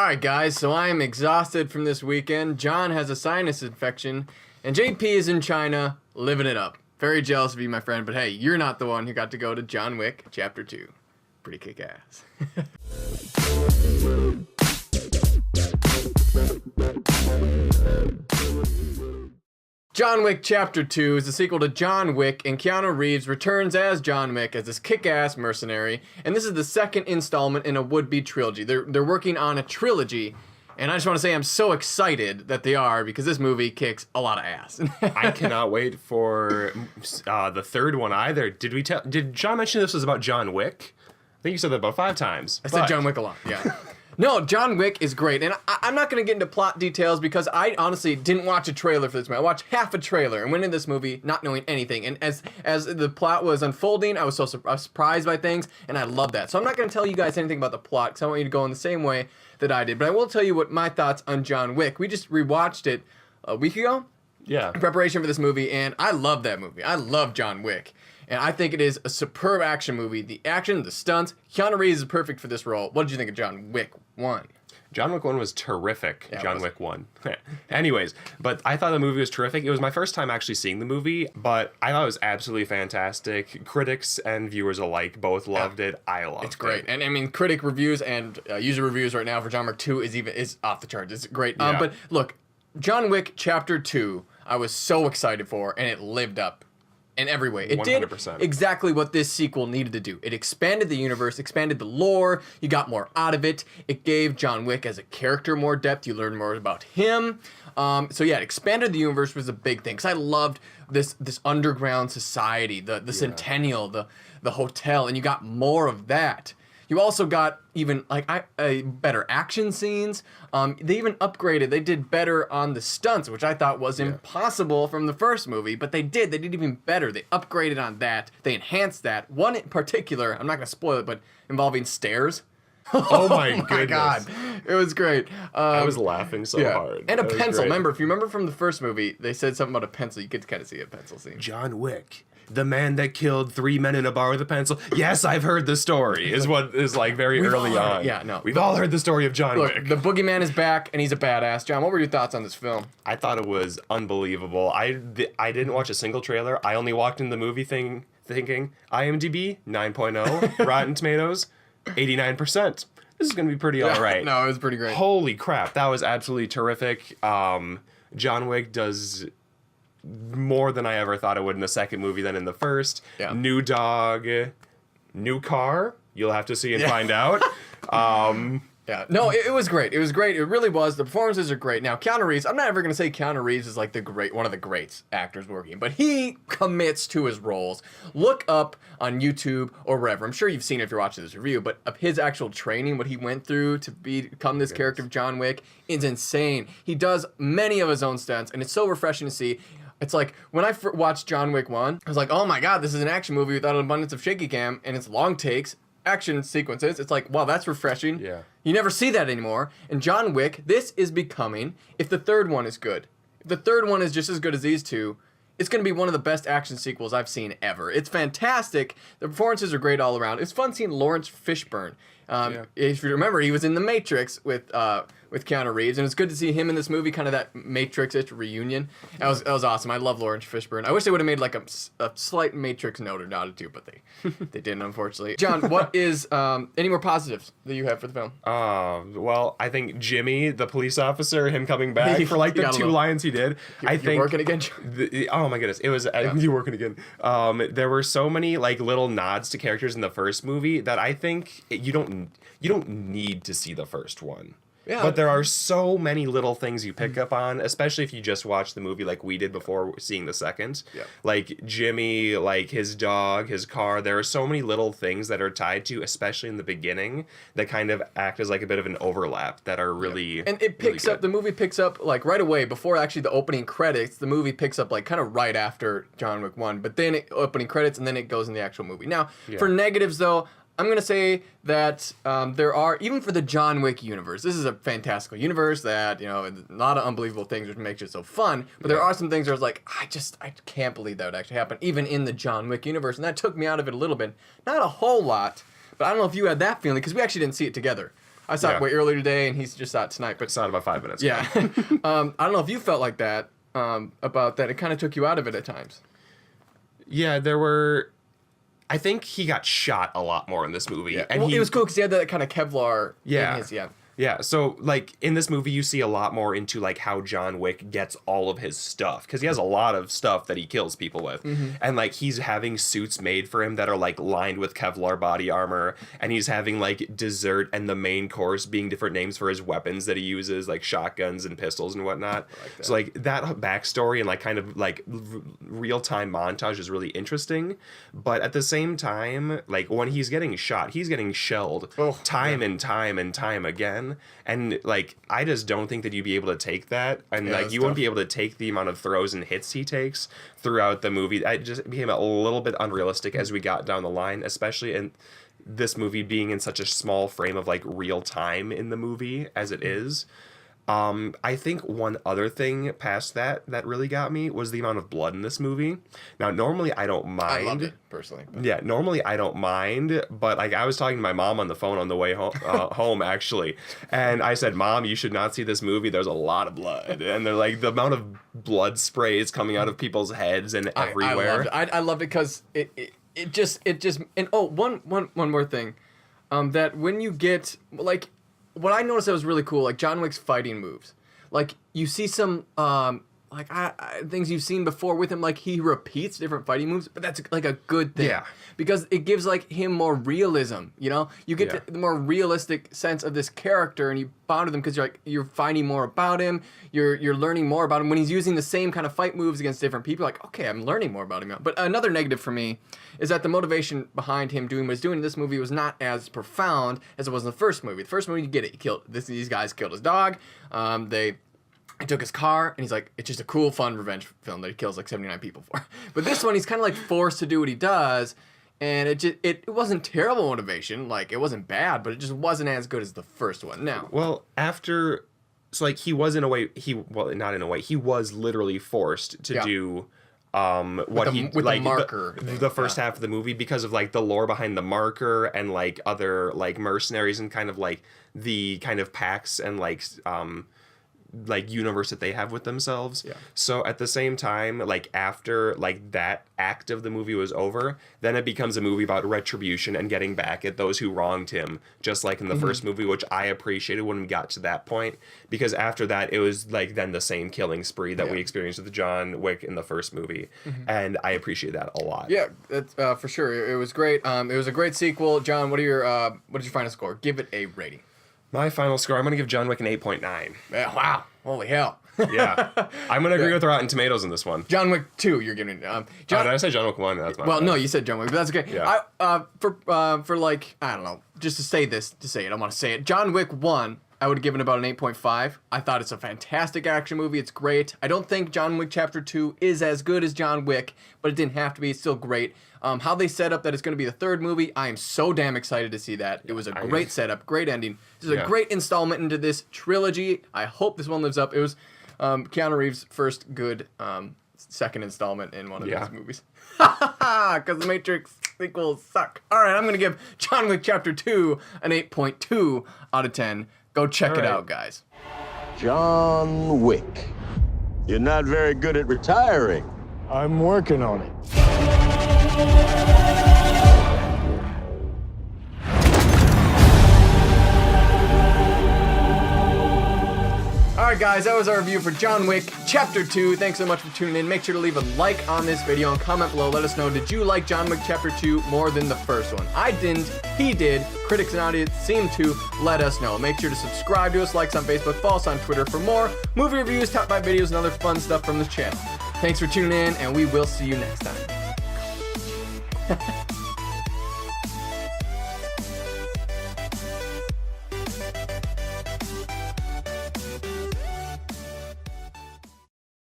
Alright guys, so I am exhausted from this weekend. John has a sinus infection, and JP is in China, living it up. Very jealous of you, my friend, but hey, you're not the one who got to go to John Wick Chapter 2. Pretty kick-ass. John Wick Chapter 2 is the sequel to John Wick, and Keanu Reeves returns as John Wick as this kick-ass mercenary, and this is the second installment in a would-be trilogy. They're working on a trilogy, and I just want to say I'm so excited that they are, because this movie kicks a lot of ass. I cannot wait for the third one either. Did John mention this was about John Wick? I think you said that about 5 times. I said John Wick a lot, yeah. No, John Wick is great, and I'm not going to get into plot details because I honestly didn't watch a trailer for this movie. I watched half a trailer and went into this movie not knowing anything, and as the plot was unfolding, I was so surprised by things, and I love that. So I'm not going to tell you guys anything about the plot because I want you to go in the same way that I did, but I will tell you what my thoughts on John Wick. We just rewatched it a week ago. Yeah. In preparation for this movie, and I love that movie. I love John Wick. And I think it is a superb action movie. The action, the stunts. Keanu Reeves is perfect for this role. What did you think of John Wick 1? John Wick 1 was terrific. Yeah, John Wick 1. Anyways, but I thought the movie was terrific. It was my first time actually seeing the movie, but I thought it was absolutely fantastic. Critics and viewers alike both loved it. I loved it. It's great. And I mean, critic reviews and user reviews right now for John Wick 2 is off the charts. It's great. Yeah. But look, John Wick Chapter 2, I was so excited for, and it lived up. In every way. It 100%. did exactly what this sequel needed to do. It expanded the universe, expanded the lore, you got more out of it. It gave John Wick as a character more depth, you learned more about him. So yeah, it expanded the universe was a big thing. Because I loved this underground society, the Centennial, the hotel, and you got more of that. You also got even like better action scenes. They even upgraded. They did better on the stunts, which I thought was impossible from the first movie, but they did. They did even better. They upgraded on that. They enhanced that. One in particular, I'm not going to spoil it, but involving stairs. Oh my goodness. My God. It was great. I was laughing so hard. And a That was pencil. great. If you remember from the first movie, they said something about a pencil. You could kind of see a pencil scene. John Wick, the man that killed 3 men in a bar with a pencil. Yes, I've heard the story, is what is like very early on. Yeah, no. We've all heard the story of John Look, Wick. the boogeyman is back, and he's a badass. John, what were your thoughts on this film? I thought it was unbelievable. I didn't watch a single trailer. I only walked in the movie thinking IMDb 9.0, Rotten Tomatoes 89%. This is going to be pretty all right. No, it was pretty great. Holy crap, that was absolutely terrific. John Wick does more than I ever thought it would in the second movie than in the first. Yeah. New dog, new car. You'll have to see and find out. Yeah, no, it was great. It was great. It really was. The performances are great. Now, Keanu Reeves, I'm not ever going to say Keanu Reeves is like one of the great actors working, but he commits to his roles. Look up on YouTube or wherever. I'm sure you've seen it if you're watching this review, but of his actual training, what he went through to become this character of John Wick is insane. He does many of his own stunts, and it's so refreshing to see. It's like, when I watched John Wick 1, I was like, oh my God, this is an action movie without an abundance of shaky cam, and it's long takes, action sequences. It's like, wow, that's refreshing. Yeah. You never see that anymore. And John Wick, this is becoming, if the third one is good, if the third one is just as good as these two, it's going to be one of the best action sequels I've seen ever. It's fantastic. The performances are great all around. It's fun seeing Laurence Fishburne. If you remember, he was in The Matrix with Keanu Reeves, and it's good to see him in this movie, kind of that Matrix-ish reunion. That was awesome. I love Laurence Fishburne. I wish they would have made like a slight Matrix note or not or two, but they didn't, unfortunately. John, what is any more positives that you have for the film? Well, I think Jimmy, the police officer, him coming back for like the 2 lines he did. You're working again? Oh my goodness, it was you working again. There were so many like little nods to characters in the first movie that I think you don't need to see the first one. Yeah. But there are so many little things you pick up on, especially if you just watch the movie like we did before seeing the second. Yeah. Like Jimmy, like his dog, his car. There are so many little things that are tied to, especially in the beginning, that kind of act as like a bit of an overlap that are really And it picks really up, the movie picks up like right away before actually the opening credits. The movie picks up like kind of right after John Wick 1, but then opening credits and then it goes in the actual movie. Now, for negatives though, I'm going to say that there are, even for the John Wick universe, this is a fantastical universe that, a lot of unbelievable things which makes it so fun, but there are some things where I was like, I can't believe that would actually happen, even in the John Wick universe, and that took me out of it a little bit. Not a whole lot, but I don't know if you had that feeling, because we actually didn't see it together. I saw it Yeah. way earlier today, and he's just saw it tonight. But It's not about 5 minutes. yeah, I don't know if you felt like that about that. It kind of took you out of it at times. Yeah, there were. I think he got shot a lot more in this movie, and Well, it was cool because he had that kind of Kevlar. Yeah. In his, yeah. Yeah, so like in this movie you see a lot more into like how John Wick gets all of his stuff, because he has a lot of stuff that he kills people with. And like he's having suits made for him that are like lined with Kevlar body armor, and he's having like dessert and the main course being different names for his weapons that he uses, like shotguns and pistols and whatnot. So like that backstory and like kind of like real-time montage is really interesting, but at the same time, like when he's getting shot, he's getting shelled time and time and time again. And like I just don't think that you'd be able to take that, and like you wouldn't be able to take the amount of throws and hits he takes throughout the movie. It just became a little bit unrealistic as we got down the line, especially in this movie being in such a small frame of like real time in the movie as it is. I think one other thing past that really got me was the amount of blood in this movie. Now, normally I don't mind. I loved it, personally. But. Yeah, normally I don't mind, but like I was talking to my mom on the phone on the way home actually, and I said, "Mom, you should not see this movie. There's a lot of blood." And they're like, the amount of blood sprays coming out of people's heads and everywhere. I loved it because it just and one more thing, that when you get like. What I noticed that was really cool, like John Wick's fighting moves. Like you see some things you've seen before with him, like he repeats different fighting moves, but that's like a good thing. Yeah. Because it gives like him more realism, you know? You get the more realistic sense of this character, and you bond with him because you're finding more about him, you're learning more about him. When he's using the same kind of fight moves against different people, like, okay, I'm learning more about him now. But another negative for me is that the motivation behind him doing what he's doing in this movie was not as profound as it was in the first movie. The first movie, you get it. These guys killed his dog. They took his car, and he's like, it's just a cool, fun revenge film that he kills like 79 people for. But this one, he's kind of like forced to do what he does, and it wasn't terrible motivation. Like, it wasn't bad, but it just wasn't as good as the first one. Now, well, so like he was in a way, not in a way, he was literally forced to do the marker the first half of the movie, because of like the lore behind the marker and like other like mercenaries and kind of like the kind of pacts and like universe that they have with themselves. Yeah. So at the same time, like after like that act of the movie was over, then it becomes a movie about retribution and getting back at those who wronged him, just like in the first movie, which I appreciated when we got to that point, because after that it was like then the same killing spree that we experienced with John Wick in the first movie, and I appreciate that a lot. Yeah, that's for sure. It was great. It was a great sequel. John, what did your final score? Give it a rating. My final score, I'm going to give John Wick an 8.9. Yeah, wow. Holy hell. Yeah. I'm going to agree with Rotten Tomatoes in this one. John Wick 2, you're giving it. Did I say John Wick 1? That's my bad. No, you said John Wick, but that's okay. Yeah. For like, I don't know, just to say it, I want to say it. John Wick 1, I would have given about an 8.5. I thought it's a fantastic action movie. It's great. I don't think John Wick Chapter 2 is as good as John Wick, but it didn't have to be. It's still great. How they set up that it's going to be the third movie, I am so damn excited to see that. It was a great setup, great ending. This is a great installment into this trilogy. I hope this one lives up. It was Keanu Reeves' first good second installment in one of these movies. Because the Matrix sequels suck. All right, I'm going to give John Wick Chapter 2 an 8.2 out of 10. Go check it out, guys. John Wick. You're not very good at retiring. I'm working on it. Alright guys, that was our review for John Wick Chapter 2. Thanks so much for tuning in. Make sure to leave a like on this video and comment below. Let us know, did you like John Wick Chapter 2 more than the first one? I didn't. He did. Critics and audience seem to. Let us know. Make sure to subscribe to us, like us on Facebook, follow us on Twitter for more movie reviews, top 5 videos, and other fun stuff from this channel. Thanks for tuning in, and we will see you next time.